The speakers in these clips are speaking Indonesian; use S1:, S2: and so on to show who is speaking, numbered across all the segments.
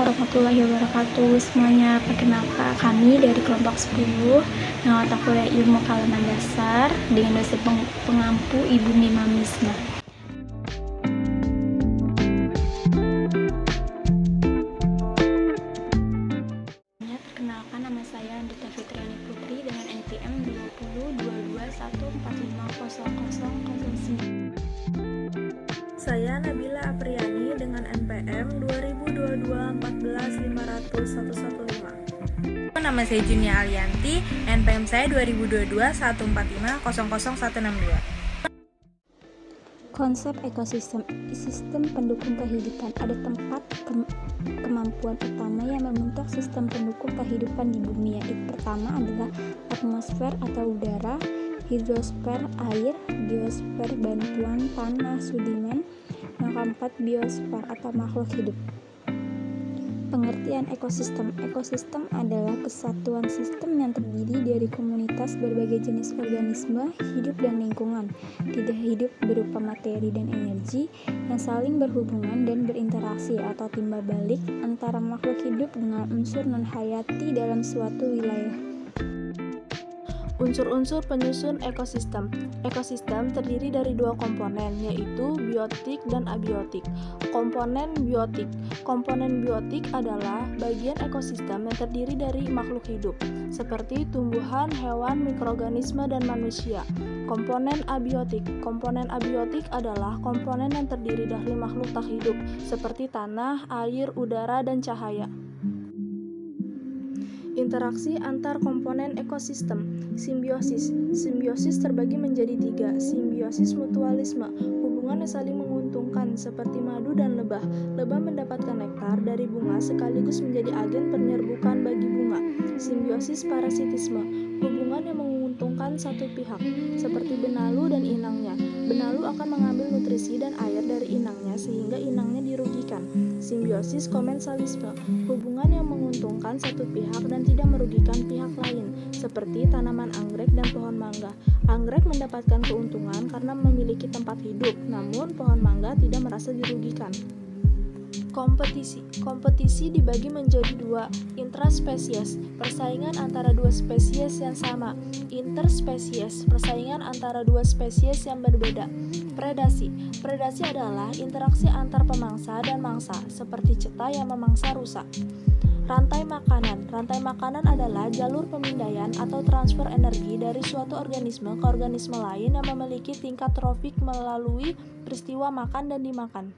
S1: warahmatullahi wabarakatuh semuanya. Perkenalkan kami dari kelompok 10 yang mata kuliah ilmu kalangan dasar dengan dosen pengampu Ibu Nima Misma. Perkenalkan, nama saya Andita Fitriani Putri dengan NPM 2021450009.
S2: Saya Nabila Apriani dengan NPM 2022-1450115.
S3: Nama saya Junia Alianti, NPM saya 2022-145-00162.
S1: Konsep ekosistem, sistem pendukung kehidupan. Ada tempat kemampuan utama yang membentuk sistem pendukung kehidupan di bumi, yaitu pertama adalah atmosfer atau udara, hidrosfer air, biosfer bantuan tanah sudimen, yang keempat biosfer atau makhluk hidup. Pengertian ekosistem. Ekosistem adalah kesatuan sistem yang terdiri dari komunitas berbagai jenis organisme, hidup dan lingkungan, tidak hidup berupa materi dan energi yang saling berhubungan dan berinteraksi atau timbal balik antara makhluk hidup dengan unsur non-hayati dalam suatu wilayah.
S2: Unsur-unsur penyusun ekosistem. Ekosistem terdiri dari dua komponen, yaitu biotik dan abiotik. Komponen biotik. Komponen biotik adalah bagian ekosistem yang terdiri dari makhluk hidup, seperti tumbuhan, hewan, mikroorganisme, dan manusia. Komponen abiotik. Komponen abiotik adalah komponen yang terdiri dari makhluk tak hidup, seperti tanah, air, udara, dan cahaya. Interaksi antar komponen ekosistem. Simbiosis. Simbiosis terbagi menjadi tiga. Simbiosis mutualisme, hubungan yang saling menguntungkan seperti madu dan lebah. Lebah mendapatkan nektar dari bunga sekaligus menjadi agen penyerbukan bagi bunga. Simbiosis parasitisme, hubungan yang menguntungkan satu pihak seperti benalu dan inangnya. Benalu akan mengambil nutrisi dan air dari inangnya sehingga inangnya dirugikan. Simbiosis komensalisme, hubungan yang menguntungkan satu pihak dan tidak merugikan pihak lain, seperti tanaman anggrek dan pohon mangga. Anggrek mendapatkan keuntungan karena memiliki tempat hidup, namun pohon mangga tidak merasa dirugikan. Kompetisi. Kompetisi dibagi menjadi dua. Intraspesies, persaingan antara dua spesies yang sama. Interspesies, persaingan antara dua spesies yang berbeda. Predasi. Predasi adalah interaksi antar pemangsa dan mangsa, seperti ceta yang memangsa rusa. Rantai makanan. Rantai makanan adalah jalur pemindaian atau transfer energi dari suatu organisme ke organisme lain yang memiliki tingkat trofik melalui peristiwa makan dan dimakan.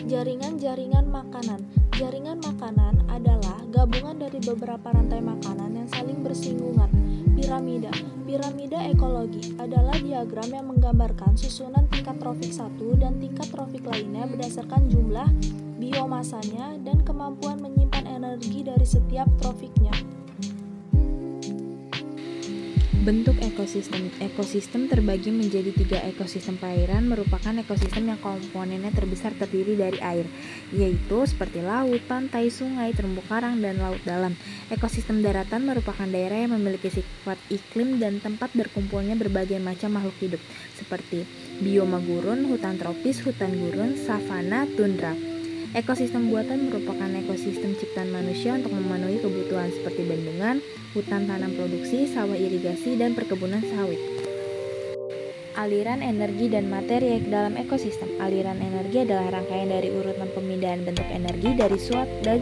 S2: Jaringan-jaringan makanan. Jaringan makanan adalah gabungan dari beberapa rantai makanan yang saling bersinggungan. Piramida. Piramida ekologi adalah diagram yang menggambarkan susunan tingkat trofik satu dan tingkat trofik lainnya berdasarkan jumlah biomasanya, dan kemampuan menyimpan energi dari setiap trofiknya.
S3: Bentuk ekosistem. Ekosistem terbagi menjadi 3 ekosistem perairan merupakan ekosistem yang komponennya terbesar terdiri dari air, yaitu seperti laut, pantai, sungai, terumbu karang, dan laut dalam. Ekosistem daratan merupakan daerah yang memiliki sifat iklim dan tempat berkumpulnya berbagai macam makhluk hidup, seperti bioma gurun, hutan tropis, hutan gurun, savana, tundra. Ekosistem buatan merupakan ekosistem ciptaan manusia untuk memenuhi kebutuhan seperti bendungan, hutan tanam produksi, sawah irigasi, dan perkebunan sawit. Aliran energi dan materi dalam ekosistem. Aliran energi adalah rangkaian dari urutan pemindahan bentuk energi dari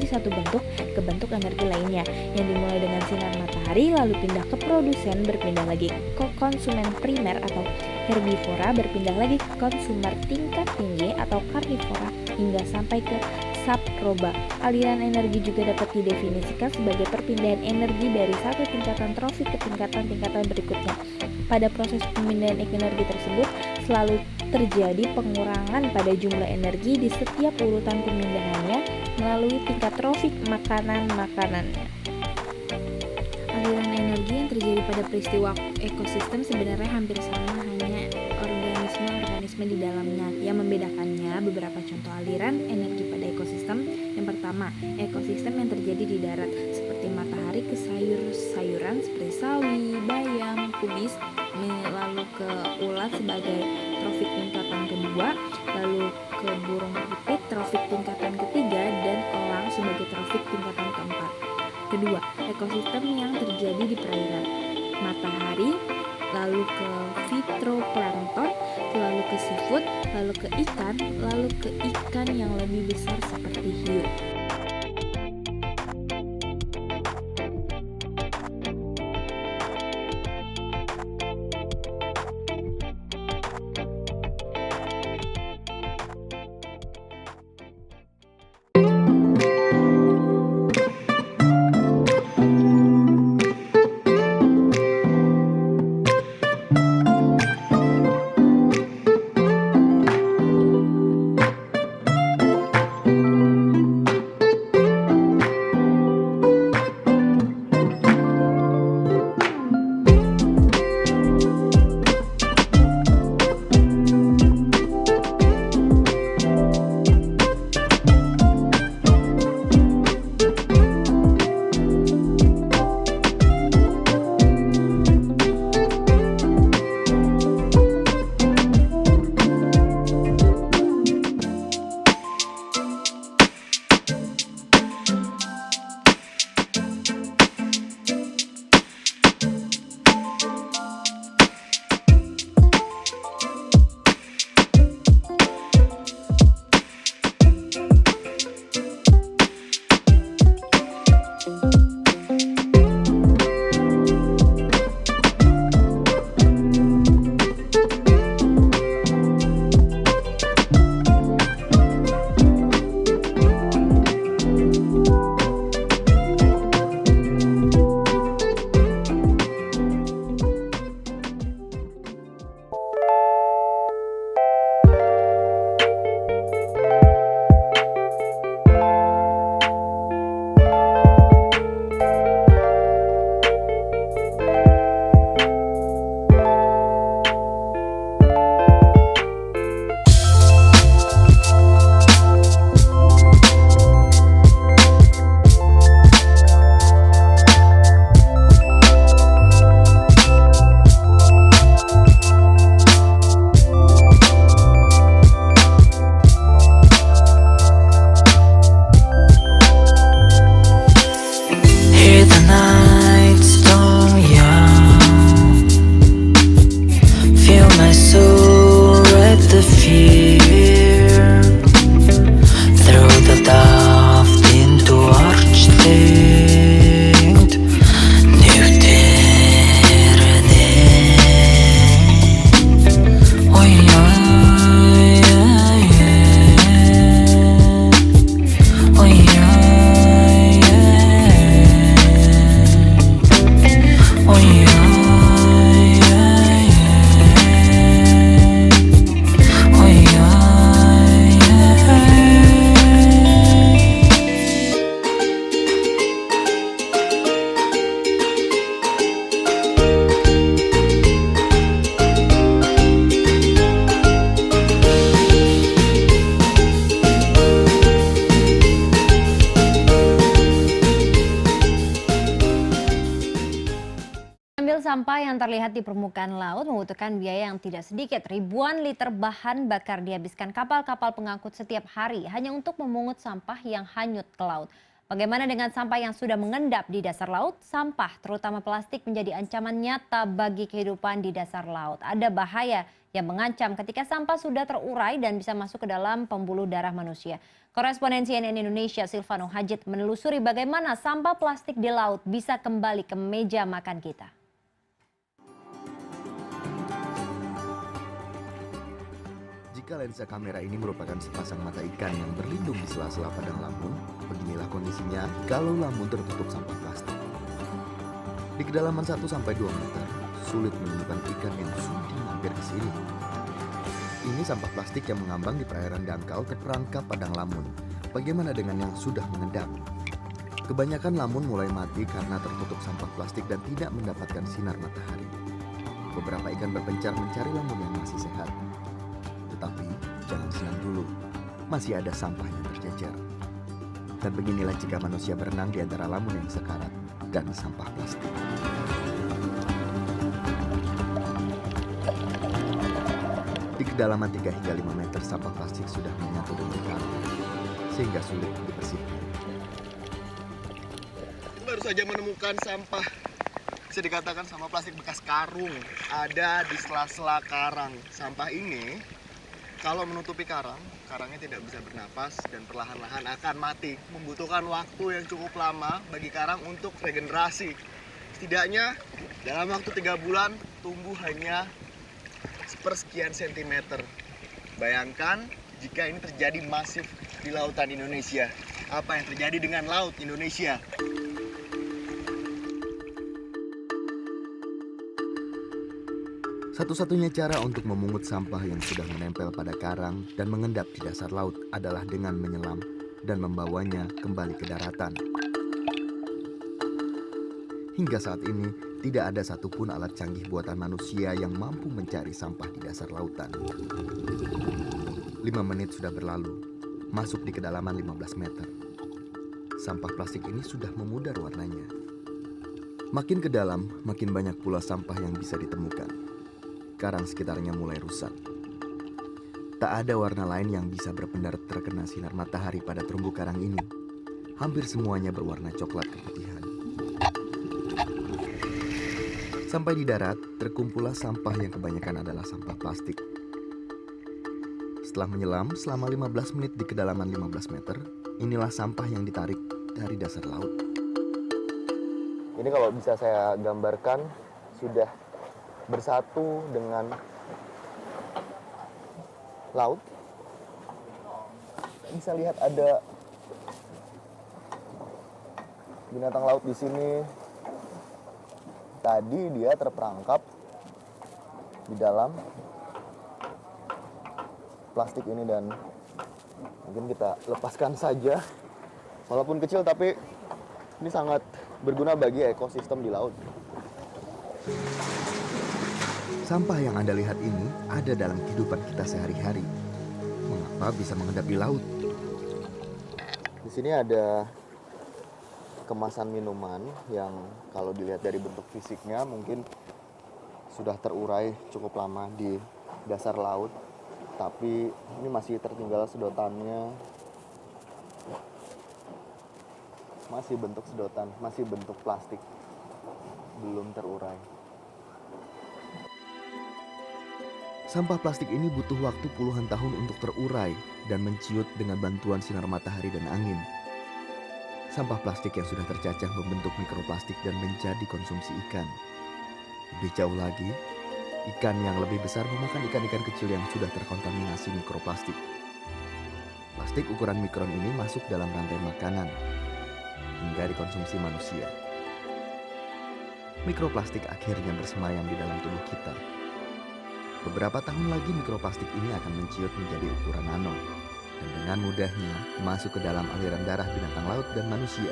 S3: satu bentuk ke bentuk energi lainnya, yang dimulai dengan sinar matahari lalu pindah ke produsen, berpindah lagi ke konsumen primer atau herbivora, berpindah lagi ke konsumer tingkat tinggi atau karnivora, hingga sampai ke subroba. Aliran energi juga dapat didefinisikan sebagai perpindahan energi dari satu tingkatan trofik ke tingkatan berikutnya. Pada proses pemindahan energi tersebut selalu terjadi pengurangan pada jumlah energi di setiap urutan pemindahannya melalui tingkat trofik makanan-makanannya. Aliran energi yang terjadi pada peristiwa ekosistem sebenarnya hampir sama, hanya organisme di dalamnya. Yang membedakannya beberapa contoh aliran energi pada ekosistem. Yang pertama, ekosistem yang terjadi di darat seperti matahari ke sayur-sayuran seperti sawi, bayam, kubis, lalu ke ulat sebagai trofik tingkatan kedua, lalu ke burung pipit trofik tingkatan ketiga, dan elang sebagai trofik tingkatan keempat. Kedua, ekosistem yang terjadi di perairan. Matahari, lalu ke fitoplankton, lalu ke seafood, lalu ke ikan yang lebih besar seperti hiu.
S4: sampah yang terlihat di permukaan laut membutuhkan biaya yang tidak sedikit. Ribuan liter bahan bakar dihabiskan kapal-kapal pengangkut setiap hari hanya untuk memungut sampah yang hanyut ke laut. Bagaimana dengan sampah yang sudah mengendap di dasar laut? Sampah, terutama plastik, menjadi ancaman nyata bagi kehidupan di dasar laut. Ada bahaya yang mengancam ketika sampah sudah terurai dan bisa masuk ke dalam pembuluh darah manusia. Korespondensi CNN Indonesia Silvano Hajid menelusuri bagaimana sampah plastik di laut bisa kembali ke meja makan kita.
S5: Jika lensa kamera ini merupakan sepasang mata ikan yang berlindung di sela-sela padang lamun, beginilah kondisinya kalau lamun tertutup sampah plastik. Di kedalaman 1-2 meter, sulit menemukan ikan yang sudi mampir ke sini. Ini sampah plastik yang mengambang di perairan dangkal terperangkap padang lamun. Bagaimana dengan yang sudah mengendap? Kebanyakan lamun mulai mati karena tertutup sampah plastik dan tidak mendapatkan sinar matahari. Beberapa ikan berpencar mencari lamun yang masih sehat. Tetapi jangan senang dulu, masih ada sampah yang tercecer. Dan beginilah jika manusia berenang di antara lamun yang sekarat dan sampah plastik. Di kedalaman 3 hingga 5 meter sampah plastik sudah menyatu dengan karang, sehingga sulit dibersihkan.
S6: Baru saja menemukan sampah, bisa dikatakan sampah plastik bekas karung, ada di sela-sela karang. Sampah ini kalau menutupi karang, karangnya tidak bisa bernapas dan perlahan-lahan akan mati. Membutuhkan waktu yang cukup lama bagi karang untuk regenerasi. Setidaknya dalam waktu 3 bulan tumbuh hanya sepersekian sentimeter. Bayangkan jika ini terjadi masif di lautan Indonesia. Apa yang terjadi dengan laut Indonesia?
S5: Satu-satunya cara untuk memungut sampah yang sudah menempel pada karang dan mengendap di dasar laut adalah dengan menyelam dan membawanya kembali ke daratan. Hingga saat ini, tidak ada satupun alat canggih buatan manusia yang mampu mencari sampah di dasar lautan. 5 menit sudah berlalu, masuk di kedalaman 15 meter. Sampah plastik ini sudah memudar warnanya. Makin ke dalam, makin banyak pula sampah yang bisa ditemukan. Karang sekitarnya mulai rusak. Tak ada warna lain yang bisa berpendar terkena sinar matahari pada terumbu karang ini. Hampir semuanya berwarna coklat keputihan. Sampai di darat, terkumpullah sampah yang kebanyakan adalah sampah plastik. Setelah menyelam selama 15 menit di kedalaman 15 meter, inilah sampah yang ditarik dari dasar laut.
S6: Ini kalau bisa saya gambarkan, sudah bersatu dengan laut. Bisa lihat ada binatang laut di sini. Tadi dia terperangkap di dalam plastik ini dan mungkin kita lepaskan saja. Walaupun kecil tapi ini sangat berguna bagi ekosistem di laut.
S5: Sampah yang Anda lihat ini ada dalam kehidupan kita sehari-hari. Mengapa bisa mengendap di laut?
S6: Di sini ada kemasan minuman yang kalau dilihat dari bentuk fisiknya mungkin sudah terurai cukup lama di dasar laut. Tapi ini masih tertinggal sedotannya. Masih bentuk sedotan, masih bentuk plastik. Belum terurai.
S5: Sampah plastik ini butuh waktu puluhan tahun untuk terurai dan menciut dengan bantuan sinar matahari dan angin. Sampah plastik yang sudah tercacah membentuk mikroplastik dan menjadi konsumsi ikan. Lebih jauh lagi, ikan yang lebih besar memakan ikan-ikan kecil yang sudah terkontaminasi mikroplastik. Plastik ukuran mikron ini masuk dalam rantai makanan hingga dikonsumsi manusia. Mikroplastik akhirnya bersemayam di dalam tubuh kita. Beberapa tahun lagi mikroplastik ini akan menciut menjadi ukuran nano dan dengan mudahnya masuk ke dalam aliran darah binatang laut dan manusia.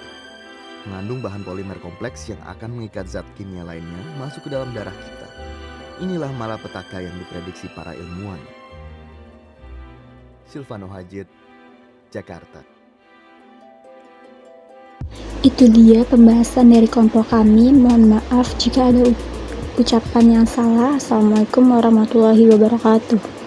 S5: Mengandung bahan polimer kompleks yang akan mengikat zat kimia lainnya masuk ke dalam darah kita. Inilah malapetaka yang diprediksi para ilmuwan. Silvano Hajid, Jakarta.
S1: Itu dia pembahasan dari kelompok kami. Mohon maaf jika ada ucapan yang salah. Assalamualaikum warahmatullahi wabarakatuh.